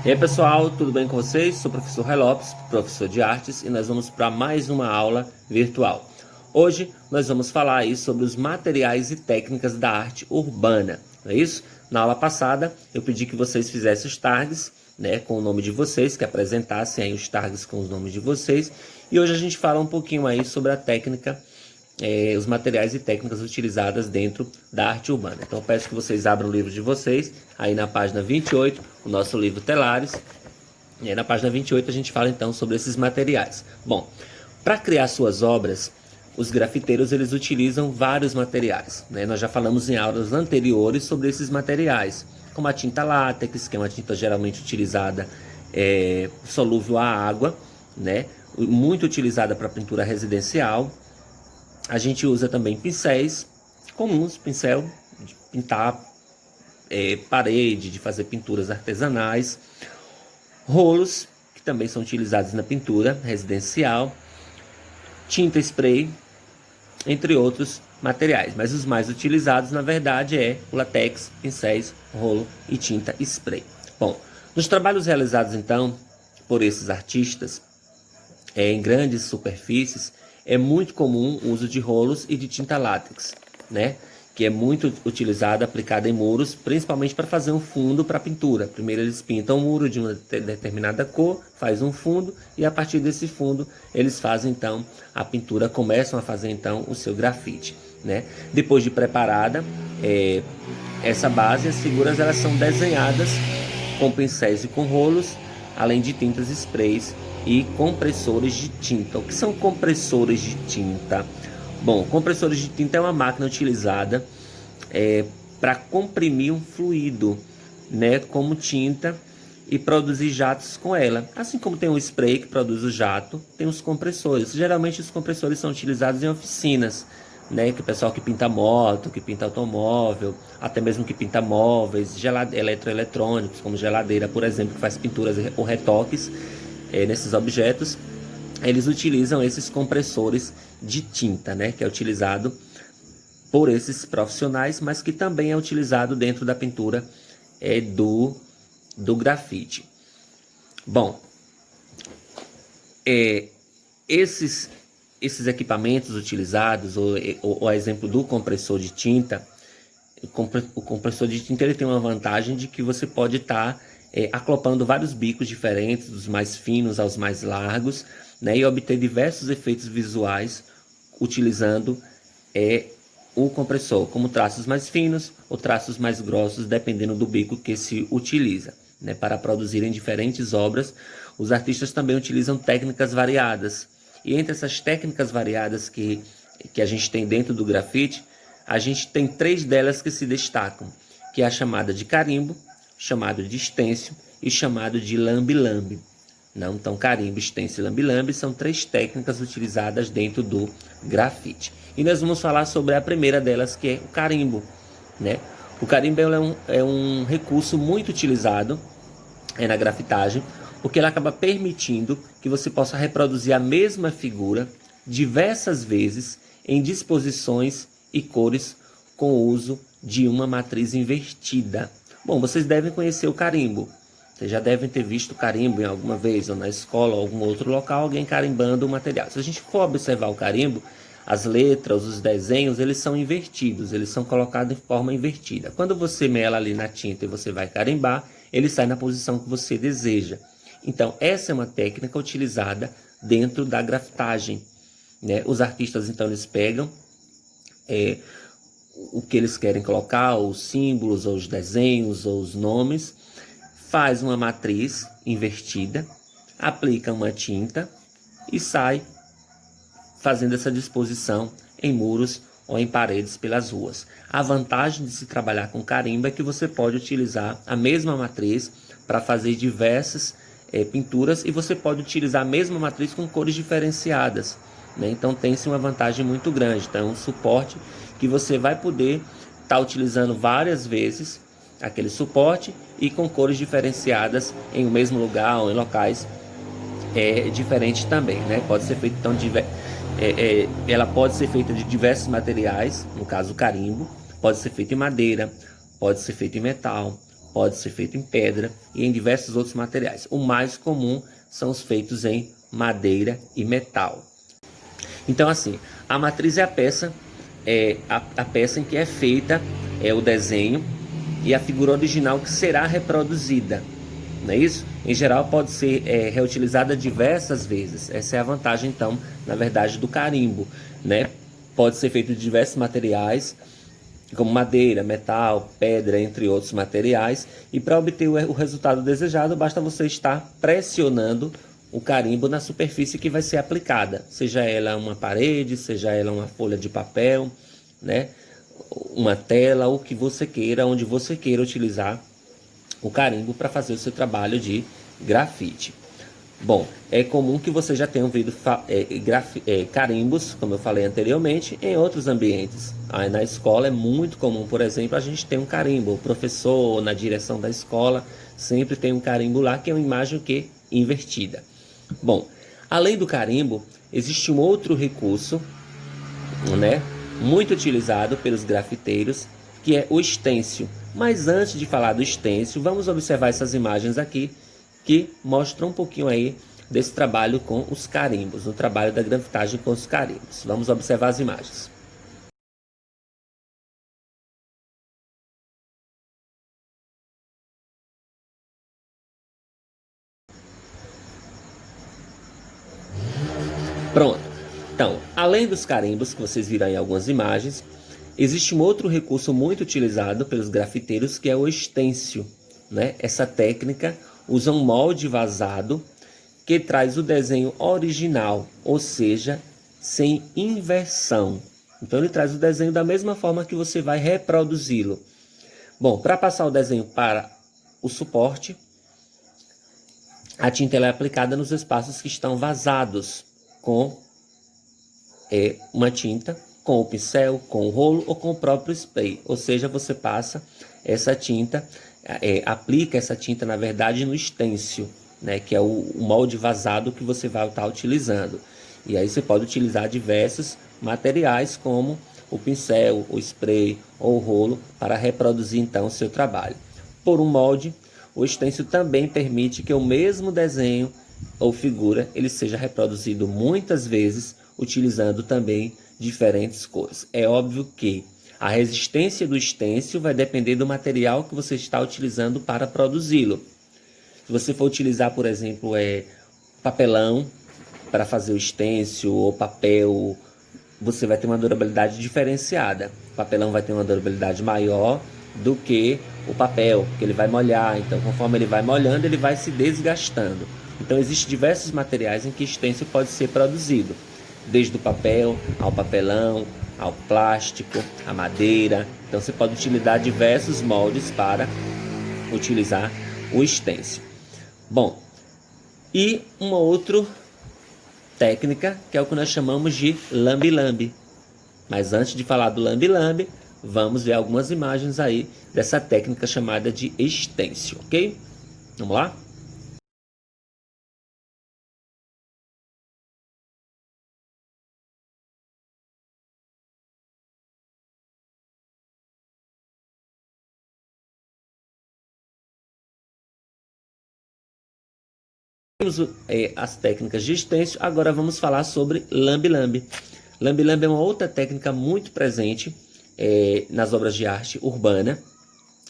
E aí pessoal, tudo bem com vocês? Sou o professor Ray Lopes, professor de artes, e nós vamos para mais uma aula virtual. Hoje nós vamos falar aí sobre os materiais e técnicas da arte urbana, não é isso? Na aula passada eu pedi que vocês fizessem os tags, né, com o nome de vocês, que apresentassem aí os tags com os nomes de vocês, e hoje a gente fala um pouquinho aí sobre a técnica, os materiais e técnicas utilizadas dentro da arte urbana. Então eu peço que vocês abram o livro de vocês, aí na página 28, o nosso livro Telares, e aí na página 28 a gente fala então sobre esses materiais. Bom, para criar suas obras, os grafiteiros eles utilizam vários materiais, né? Nós já falamos em aulas anteriores sobre esses materiais, como a tinta látex, que é uma tinta geralmente utilizada solúvel à água, né? Muito utilizada para pintura residencial. A gente usa também pincéis comuns, pincel de pintar parede, de fazer pinturas artesanais, rolos, que também são utilizados na pintura residencial, tinta spray, entre outros materiais. Mas os mais utilizados, na verdade, é o latex, pincéis, rolo e tinta spray. Bom, nos trabalhos realizados, então, por esses artistas, em grandes superfícies, é muito comum o uso de rolos e de tinta látex, né? Que é muito utilizada, aplicada em muros, principalmente para fazer um fundo para pintura. Primeiro eles pintam o muro de uma determinada cor, faz um fundo, e a partir desse fundo eles fazem então a pintura, começam a fazer então o seu grafite, né? Depois de preparada essa base, as figuras elas são desenhadas com pincéis e com rolos, além de tintas sprays e compressores de tinta. O que são compressores de tinta? Bom, compressores de tinta é uma máquina utilizada para comprimir um fluido, né, como tinta, e produzir jatos com ela. Assim como tem o spray que produz o jato, tem os compressores. Geralmente os compressores são utilizados em oficinas, né, que o pessoal que pinta moto, que pinta automóvel, até mesmo que pinta móveis, eletroeletrônicos, como geladeira, por exemplo, que faz pinturas ou retoques nesses objetos, eles utilizam esses compressores de tinta, né, que é utilizado por esses profissionais, mas que também é utilizado dentro da pintura do grafite. Bom, esses equipamentos utilizados, ou a exemplo do compressor de tinta, o compressor de tinta ele tem uma vantagem de que você pode estar acoplando vários bicos diferentes, dos mais finos aos mais largos, né, e obter diversos efeitos visuais utilizando o compressor, como traços mais finos ou traços mais grossos, dependendo do bico que se utiliza, né, para produzirem diferentes obras. Os artistas também utilizam técnicas variadas, e entre essas técnicas variadas que a gente tem dentro do grafite, a gente tem 3 delas que se destacam, que é a chamada de carimbo, chamado de estêncil e chamado de lambe-lambe. Então, carimbo, estêncil e lambe-lambe são 3 técnicas utilizadas dentro do grafite. E nós vamos falar sobre a primeira delas, que é o carimbo, né? O carimbo é um recurso muito utilizado na grafitagem, porque ele acaba permitindo que você possa reproduzir a mesma figura diversas vezes em disposições e cores com o uso de uma matriz invertida. Bom, vocês devem conhecer o carimbo. Vocês já devem ter visto carimbo em alguma vez, ou na escola, ou algum outro local, alguém carimbando o material. Se a gente for observar o carimbo, as letras, os desenhos, eles são invertidos, eles são colocados em forma invertida. Quando você mela ali na tinta e você vai carimbar, ele sai na posição que você deseja. Então, essa é uma técnica utilizada dentro da grafitagem, né? Os artistas, então, eles pegam o que eles querem colocar, os símbolos, ou os desenhos, ou os nomes, faz uma matriz invertida, aplica uma tinta e sai fazendo essa disposição em muros ou em paredes pelas ruas. A vantagem de se trabalhar com carimbo é que você pode utilizar a mesma matriz para fazer diversas pinturas, e você pode utilizar a mesma matriz com cores diferenciadas, né? Então tem-se uma vantagem muito grande. Então é um suporte que você vai poder estar utilizando várias vezes aquele suporte, e com cores diferenciadas em um mesmo lugar ou em locais diferentes também, né? Pode ser feito então ela pode ser feita de diversos materiais, no caso o carimbo, pode ser feito em madeira, pode ser feito em metal, pode ser feito em pedra e em diversos outros materiais. O mais comum são os feitos em madeira e metal. Então, assim, a matriz é a peça em que é feita o desenho e a figura original que será reproduzida, não é isso? Em geral, pode ser reutilizada diversas vezes. Essa é a vantagem, então, na verdade, do carimbo, né? Pode ser feito de diversos materiais, como madeira, metal, pedra, entre outros materiais. E para obter o resultado desejado, basta você estar pressionando o carimbo na superfície que vai ser aplicada, seja ela uma parede, seja ela uma folha de papel, né? Uma tela, o que você queira, onde você queira utilizar o carimbo para fazer o seu trabalho de grafite. Bom, é comum que você já tenha ouvido carimbos, como eu falei anteriormente, em outros ambientes. Aí na escola é muito comum, por exemplo, a gente ter um carimbo. O professor, na direção da escola, sempre tem um carimbo lá, que é uma imagem invertida. Bom, além do carimbo, existe um outro recurso, né, muito utilizado pelos grafiteiros, que é o estêncil. Mas antes de falar do estêncil, vamos observar essas imagens aqui, que mostram um pouquinho aí desse trabalho com os carimbos, no trabalho da grafitagem com os carimbos. Vamos observar as imagens. Pronto. Então, além dos carimbos que vocês viram em algumas imagens, existe um outro recurso muito utilizado pelos grafiteiros, que é o estêncil, né? Essa técnica usa um molde vazado que traz o desenho original, ou seja, sem inversão. Então ele traz o desenho da mesma forma que você vai reproduzi-lo. Bom, para passar o desenho para o suporte, a tinta ela é aplicada nos espaços que estão vazados com uma tinta, com o pincel, com o rolo ou com o próprio spray. Ou seja, você passa essa tinta, aplica essa tinta, na verdade, no estêncil, né, que é o molde vazado que você vai estar utilizando. E aí você pode utilizar diversos materiais, como o pincel, o spray ou o rolo, para reproduzir então o seu trabalho. Por um molde, o estêncil também permite que o mesmo desenho ou figura ele seja reproduzido muitas vezes, utilizando também diferentes cores. É óbvio que a resistência do estêncil vai depender do material que você está utilizando para produzi-lo. Se você for utilizar, por exemplo, papelão para fazer o estêncil ou papel, você vai ter uma durabilidade diferenciada. O papelão vai ter uma durabilidade maior do que o papel, porque ele vai molhar. Então, conforme ele vai molhando, ele vai se desgastando. Então, existem diversos materiais em que estêncil pode ser produzido, desde o papel ao papelão, ao plástico, à madeira. Então você pode utilizar diversos moldes para utilizar o estêncil. Bom, e uma outra técnica que é o que nós chamamos de lambe-lambe. Mas antes de falar do lambe-lambe, vamos ver algumas imagens aí dessa técnica chamada de estêncil, ok? Vamos lá? Temos as técnicas de estêncil, agora vamos falar sobre lambe-lambe. Lambe-lambe é uma outra técnica muito presente nas obras de arte urbana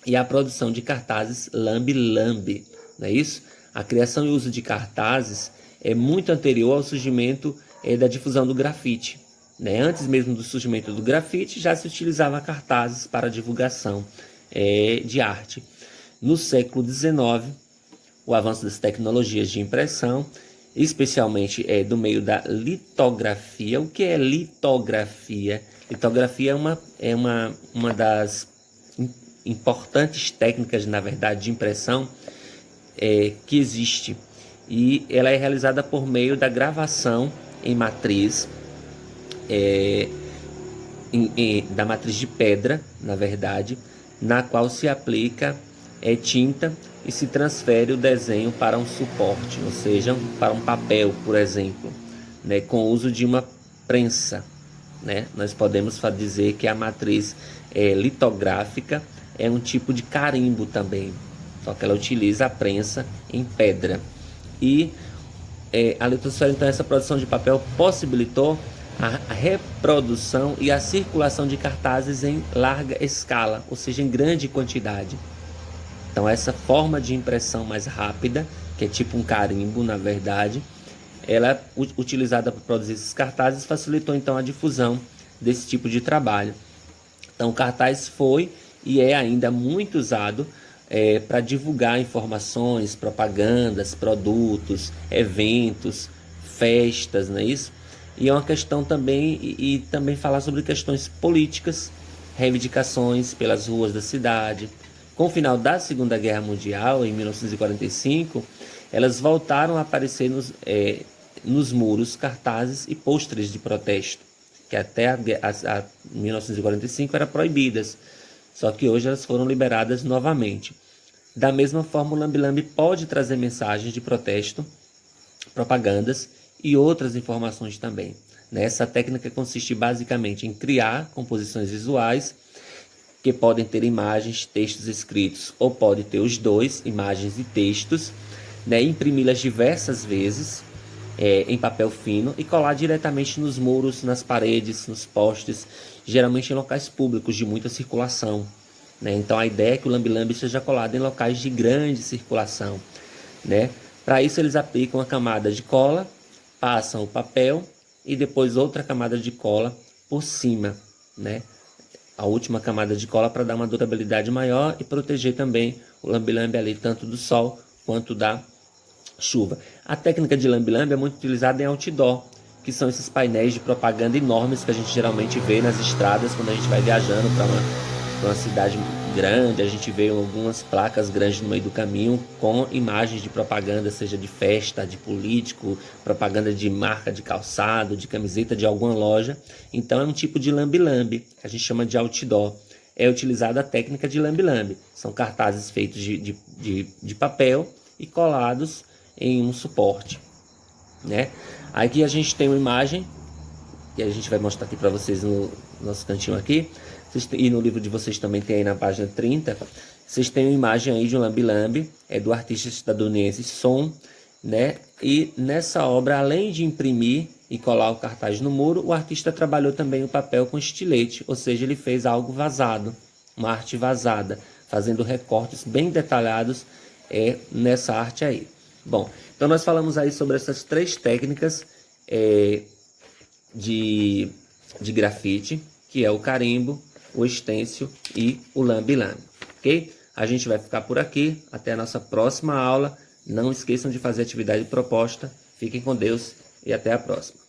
e a produção de cartazes lambe-lambe, não é isso? A criação e uso de cartazes é muito anterior ao surgimento da difusão do grafite, né? Antes mesmo do surgimento do grafite, já se utilizava cartazes para divulgação de arte. No século XIX, o avanço das tecnologias de impressão, especialmente do meio da litografia. O que é litografia? Litografia é uma das importantes técnicas, na verdade, de impressão que existe. E ela é realizada por meio da gravação em matriz, da matriz de pedra, na verdade, na qual se aplica tinta e se transfere o desenho para um suporte, ou seja, para um papel, por exemplo, né, com o uso de uma prensa, né? Nós podemos dizer que a matriz litográfica é um tipo de carimbo também, só que ela utiliza a prensa em pedra. E a litosfera, então, essa produção de papel possibilitou a reprodução e a circulação de cartazes em larga escala, ou seja, em grande quantidade. Então, essa forma de impressão mais rápida, que é tipo um carimbo, na verdade, ela utilizada para produzir esses cartazes, facilitou então a difusão desse tipo de trabalho. Então, o cartaz foi e é ainda muito usado para divulgar informações, propagandas, produtos, eventos, festas, não é isso? E é uma questão também, e também falar sobre questões políticas, reivindicações pelas ruas da cidade. Com o final da Segunda Guerra Mundial, em 1945, elas voltaram a aparecer nos muros, cartazes e pôsteres de protesto, que até a 1945 eram proibidas, só que hoje elas foram liberadas novamente. Da mesma forma, o lambe-lambe pode trazer mensagens de protesto, propagandas e outras informações também. Essa técnica consiste basicamente em criar composições visuais que podem ter imagens, textos escritos, ou pode ter os dois, imagens e textos, imprimi-las diversas vezes em papel fino e colar diretamente nos muros, nas paredes, nos postes, geralmente em locais públicos de muita circulação. Então a ideia é que o lambe-lambe seja colado em locais de grande circulação. Para isso eles aplicam a camada de cola, passam o papel e depois outra camada de cola por cima, a última camada de cola para dar uma durabilidade maior e proteger também o lambe-lambe ali tanto do sol quanto da chuva. A técnica de lambe-lambe é muito utilizada em outdoor, que são esses painéis de propaganda enormes que a gente geralmente vê nas estradas quando a gente vai viajando para uma cidade grande. A gente vê algumas placas grandes no meio do caminho com imagens de propaganda, seja de festa, de político, propaganda de marca de calçado, de camiseta de alguma loja. Então é um tipo de lambe-lambe, que a gente chama de outdoor. É utilizada a técnica de lambe-lambe. São cartazes feitos de papel e colados em um suporte. Aqui a gente tem uma imagem que a gente vai mostrar aqui para vocês no nosso cantinho aqui. E no livro de vocês também tem aí na página 30. Vocês têm uma imagem aí de um lambe-lambe, do artista estadunidense Son, E nessa obra, além de imprimir e colar o cartaz no muro, o artista trabalhou também o papel com estilete, ou seja, ele fez algo vazado, uma arte vazada, fazendo recortes bem detalhados nessa arte aí. Bom, então nós falamos aí sobre essas 3 técnicas de grafite, que é o carimbo, o estêncil e o lambe-lambe, ok? A gente vai ficar por aqui, até a nossa próxima aula. Não esqueçam de fazer a atividade proposta. Fiquem com Deus e até a próxima.